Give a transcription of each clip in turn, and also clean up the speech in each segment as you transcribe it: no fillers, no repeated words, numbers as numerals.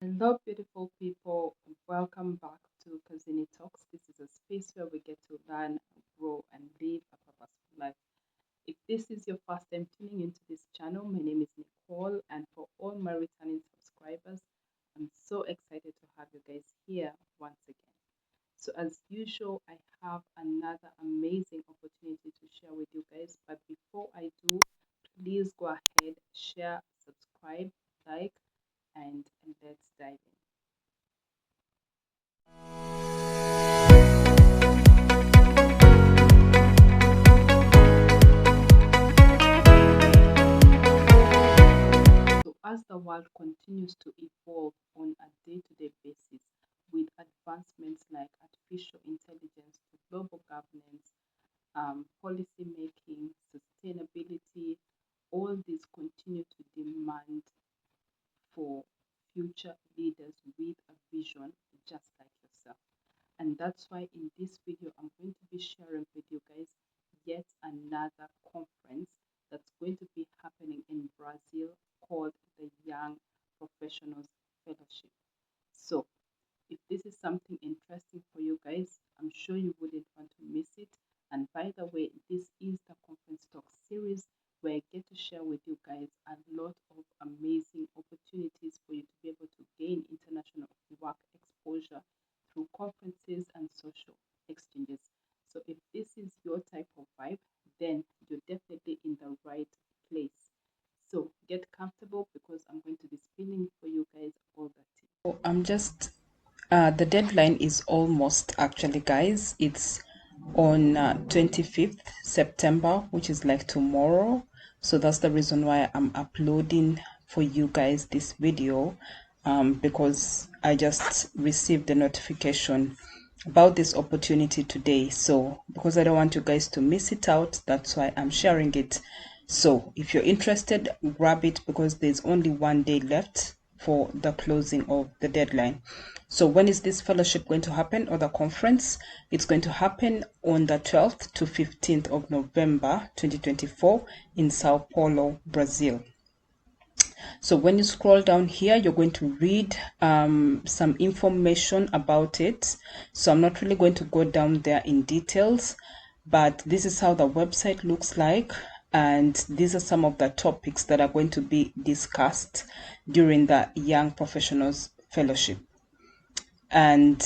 Hello, beautiful people. Welcome back to Kazini Talks. This is a space where we get to learn, grow, and live a purposeful life. If this is your first time tuning into this channel, my name is Nicole, and for all my returning subscribers, I'm so excited to have you guys here once again. So, as usual, I have another amazing opportunity to share with you guys. But before I do, please go ahead, share, subscribe, like, and let's dive in. So, as the world continues to evolve on a day to day basis with advancements like artificial intelligence to global governance, policy making, sustainability, all these continue to demand for future leaders with a vision just like yourself. And that's why in this video, I'm going to be sharing with you guys yet another conference that's going to be happening in Brazil called the Young Professionals Fellowship. So if this is something interesting for you guys, I'm sure you wouldn't want to miss it. And by the way, this is the conference talk series where I get to share with you guys a lot of amazing opportunities for you to be able to gain international work exposure through conferences and social exchanges. So if this is your type of vibe, then you're definitely in the right place. So get comfortable because I'm going to be spinning for you guys all the tea. So I'm just the deadline is almost actually, guys. It's on 25th September, which is like tomorrow. So that's the reason why I'm uploading for you guys this video, because I just received the notification about this opportunity today. So because I don't want you guys to miss it out, that's why I'm sharing it. So if you're interested, grab it because there's only one day left for the closing of the deadline. So when is this fellowship going to happen, or the conference? It's going to happen on the 12th to 15th of November 2024 in Sao Paulo, Brazil. So when you scroll down here, you're going to read some information about it. So I'm not really going to go down there in details, but this is how the website looks like. And these are some of the topics that are going to be discussed during the Young Professionals Fellowship. And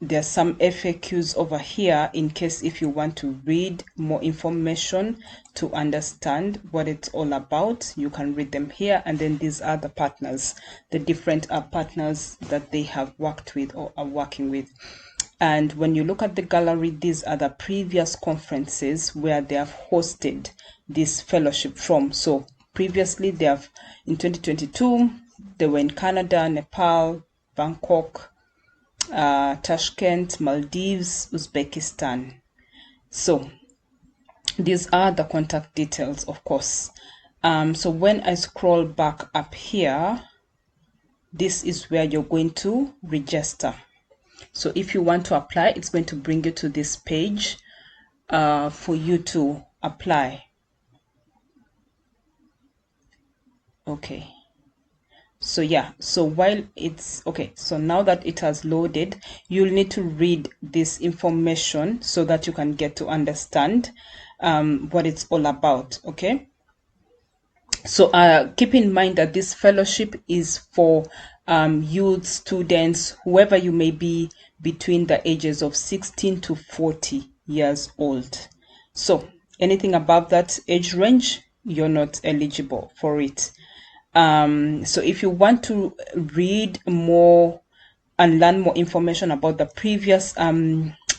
there's some FAQs over here in case if you want to read more information to understand what it's all about. You can read them here. And then these are the partners, the different partners that they have worked with or are working with. And when you look at the gallery, these are the previous conferences where they have hosted this fellowship from. So previously they have, in 2022, they were in Canada, Nepal, Bangkok, Tashkent, Maldives, Uzbekistan. So these are the contact details, of course. So when I scroll back up here, this is where you're going to register. So if you want to apply, it's going to bring you to this page for you to apply. Okay. So yeah, so while it's okay, so now that it has loaded, you'll need to read this information so that you can get to understand what it's all about. Okay, so keep in mind that this fellowship is for youth, students, whoever you may be between the ages of 16 to 40 years old. So anything above that age range, you're not eligible for it. So if you want to read more and learn more information about the previous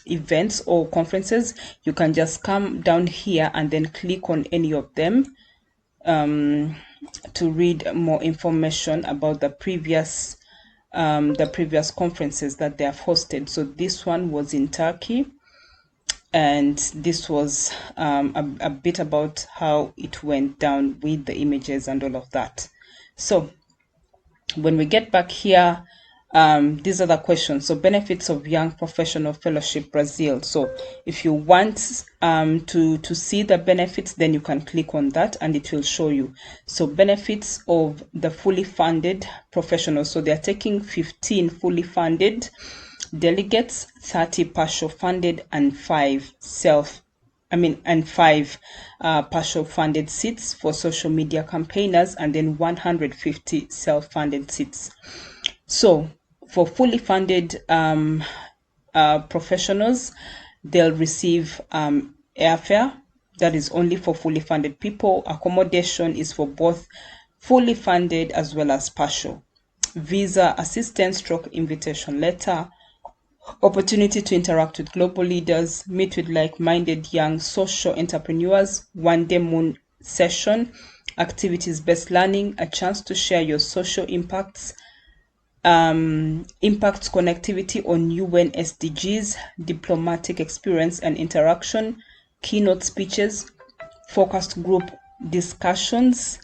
events or conferences, you can just come down here and then click on any of them to read more information about the previous conferences that they have hosted. So this one was in Turkey, and this was a bit about how it went down with the images and all of that. So when we get back here, these are the questions. So benefits of Young Professional Fellowship Brazil. So if you want to see the benefits, then you can click on that and it will show you. So benefits of the fully funded professionals. So they're taking 15 fully funded delegates, 30 partial funded, and 5 partial funded seats for social media campaigners, and then 150 self-funded seats. So for fully funded professionals, they'll receive airfare. That is only for fully funded people. Accommodation is for both fully funded as well as partial. Visa assistance stroke invitation letter. Opportunity to interact with global leaders, meet with like-minded young social entrepreneurs, one-day moon session, activities-based learning, a chance to share your social impacts, impacts connectivity on UN SDGs, diplomatic experience and interaction, keynote speeches, focused group discussions,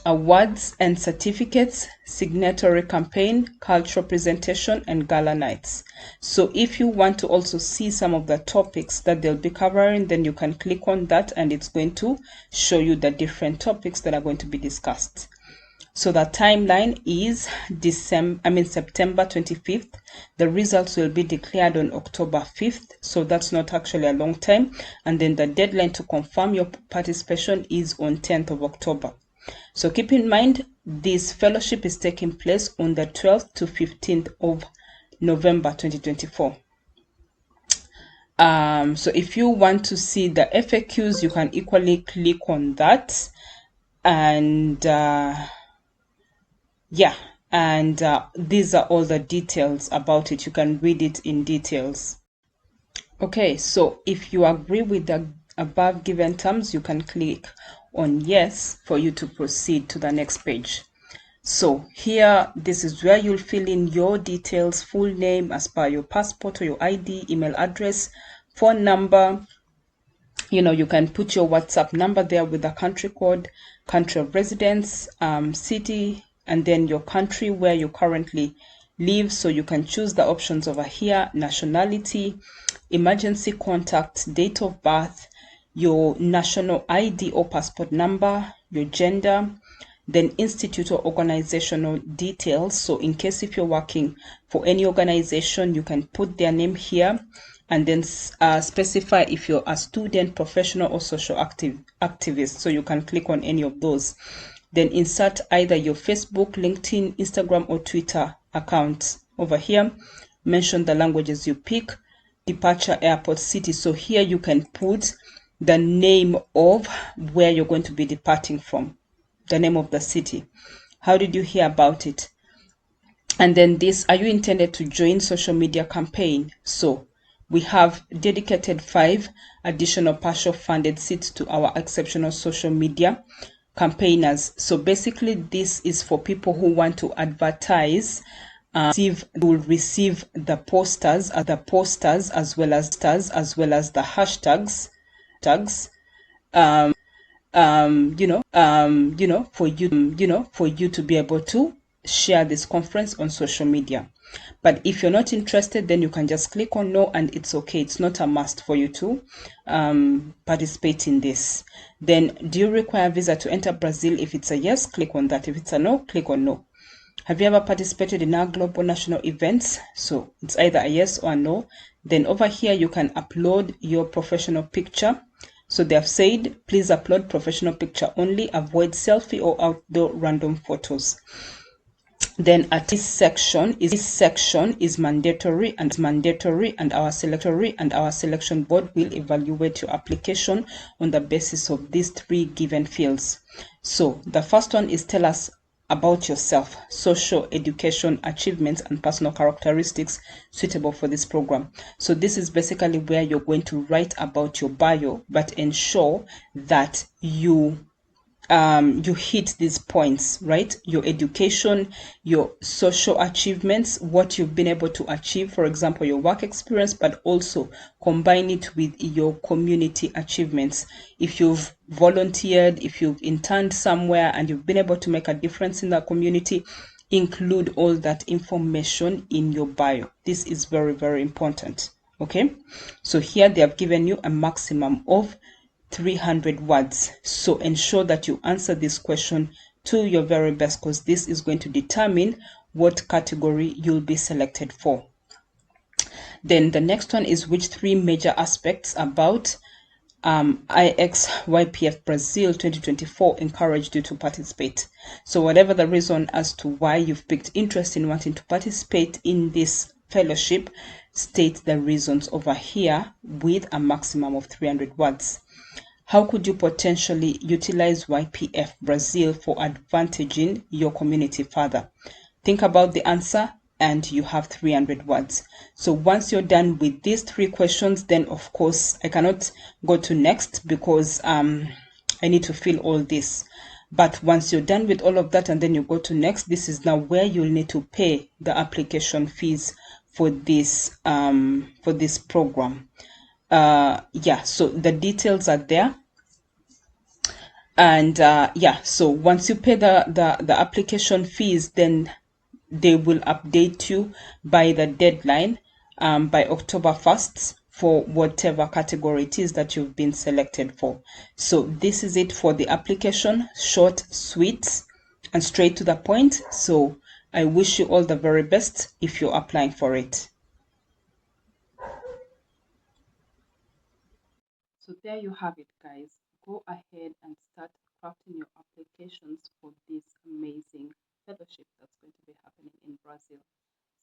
awards and certificates, signatory campaign, cultural presentation, and gala nights. So if you want to also see some of the topics that they'll be covering, then you can click on that and it's going to show you the different topics that are going to be discussed. So the timeline is September 25th. The results will be declared on October 5th. So that's not actually a long time. And then the deadline to confirm your participation is on 10th of October. So keep in mind, this fellowship is taking place on the 12th to 15th of November 2024. So if you want to see the FAQs, you can equally click on that. And these are all the details about it. You can read it in details. Okay, so if you agree with the above given terms, you can click on yes for you to proceed to the next page. So here, this is where you'll fill in your details, full name as per your passport or your ID, email address, phone number. You can put your WhatsApp number there with the country code, country of residence, city, and then your country where you currently live. So you can choose the options over here: nationality, emergency contact, date of birth, your national ID or passport number, your gender, then institute or organizational details. So in case if you're working for any organization, you can put their name here and then specify if you're a student, professional, or social activist. So you can click on any of those. Then insert either your Facebook, LinkedIn, Instagram, or Twitter account over here. Mention the languages you pick. Departure, airport, city. So here you can put the name of where you're going to be departing from, the name of the city. How did you hear about it? And then this, are you intended to join social media campaign? So we have dedicated 5 additional partial funded seats to our exceptional social media campaigners. So basically this is for people who want to advertise, will receive the posters as well as the hashtags for you to be able to share this conference on social media. But if you're not interested, then you can just click on no, and it's okay. It's not a must for you to participate in this. Then, do you require a visa to enter Brazil? If it's a yes, click on that. If it's a no, click on no. Have you ever participated in our global national events? So it's either a yes or a no. Then over here, you can upload your professional picture. So they have said, please upload professional picture only, avoid selfie or outdoor random photos. Then at this section is mandatory, and our selection board will evaluate your application on the basis of these 3 given fields. So the first one is tell us about yourself, social, education, achievements, and personal characteristics suitable for this program. So this is basically where you're going to write about your bio, but ensure that you hit these points, right? Your education, your social achievements, what you've been able to achieve, for example, your work experience, but also combine it with your community achievements. If you've volunteered, if you've interned somewhere and you've been able to make a difference in the community, include all that information in your bio. This is very, very important. Okay, so here they have given you a maximum of 300 words. So ensure that you answer this question to your very best, because this is going to determine what category you'll be selected for. Then the next one is which three major aspects about IXYPF Brazil 2024 encouraged you to participate. So whatever the reason as to why you've picked interest in wanting to participate in this fellowship, state the reasons over here with a maximum of 300 words. How could you potentially utilize YPF Brazil for advantaging your community further? Think about the answer and you have 300 words. So once you're done with these three questions, then of course I cannot go to next because I need to fill all this. But once you're done with all of that and then you go to next, this is now where you'll need to pay the application fees for this program. Yeah, so the details are there. And yeah, so once you pay the application fees, then they will update you by the deadline, by October 1st, for whatever category it is that you've been selected for. So this is it for the application. Short, sweet, and straight to the point. So I wish you all the very best if you're applying for it. So there you have it, guys. Go ahead and start crafting your applications for this amazing fellowship that's going to be happening in Brazil.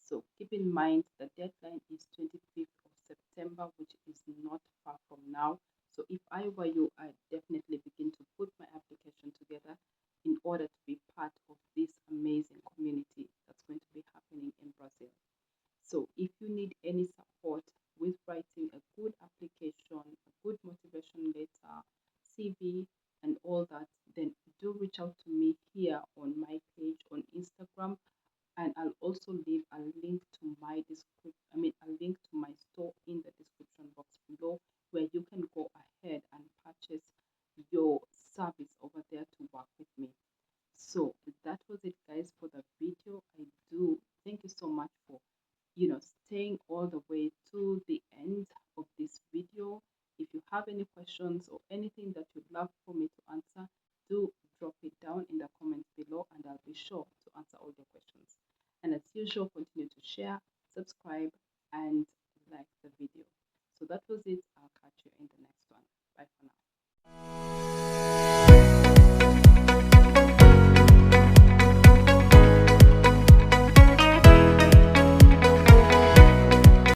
So keep in mind the deadline is 25th of September, which is not far from now. So if I were you, I'd definitely begin to put my application together in order to be part of this amazing community that's going to be happening in Brazil. So if you need any support with writing a good application, a good motivation letter, CV, and all that, then do reach out to me here on my page on Instagram, and I'll also leave a link to my a link to my store in the description box below, where you can go ahead and purchase your service over there to work with me. So that was it, guys, for the video. I do thank you so much for staying all the way to the end of this video. If you have any questions or anything that you'd love for me to answer, do drop it down in the comments below and I'll be sure to answer all your questions. And as usual, continue to share, subscribe,